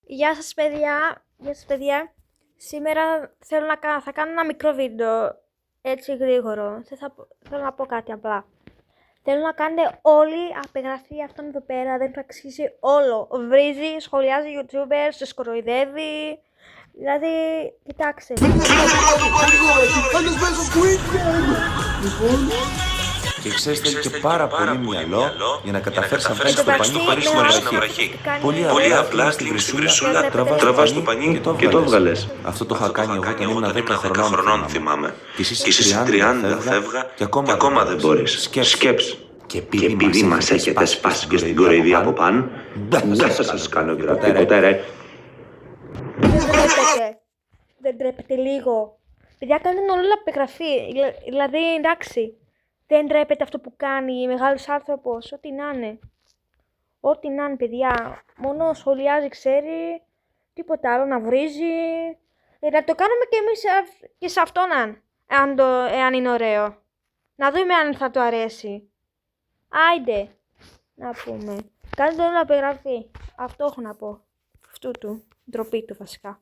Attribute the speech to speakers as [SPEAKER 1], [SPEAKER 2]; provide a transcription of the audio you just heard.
[SPEAKER 1] Γεια σας παιδιά. Σήμερα θα κάνω ένα μικρό βίντεο, έτσι γρήγορο. Θέλω να πω κάτι απλά. Θέλω να κάνετε όλη απεγγραφή αυτόν εδώ πέρα, δεν το αξίζει όλο. Βρίζει, σχολιάζει YouTubers, σε σκοροϊδεύει. Δηλαδή, κοιτάξτε.
[SPEAKER 2] Και ξέρεις, θέλει και πάρα πολύ μυαλό για να καταφέρεις να βγάλεις το πανί χωρίς βραχή. Πολύ απλά στην βρυσούλα τραβάς το πανί και το έβγαλες. Αυτό το είχα κάνει εγώ όταν ήμουν 10 χρονών, θυμάμαι. Και εσύ στις 30 φεύγα και ακόμα δεν μπορείς. Σκέψου. Και επειδή μας έχετε σπάσει και στην κοροϊδία από πάνω, δεν θα σας κάνω τίποτα ρε.
[SPEAKER 1] Δεν τρέπετε λίγο. Παιδιά, κάνετε όλη απεγγραφή. Δηλαδή, εντάξει. Δεν τρέπεται αυτό που κάνει μεγάλος άνθρωπος. Ό,τι να είναι. Ό,τι να είναι, παιδιά. Μόνο σχολιάζει, ξέρει. Τίποτα άλλο να βρίζει. Να το κάνουμε και εμείς και σε αυτόν, εάν είναι ωραίο. Να δούμε αν θα του αρέσει. Άιντε. Να πούμε. Κάντε όλη απεγγραφή. Αυτό έχω να πω. Αυτού του. Ντροπή του βασικά.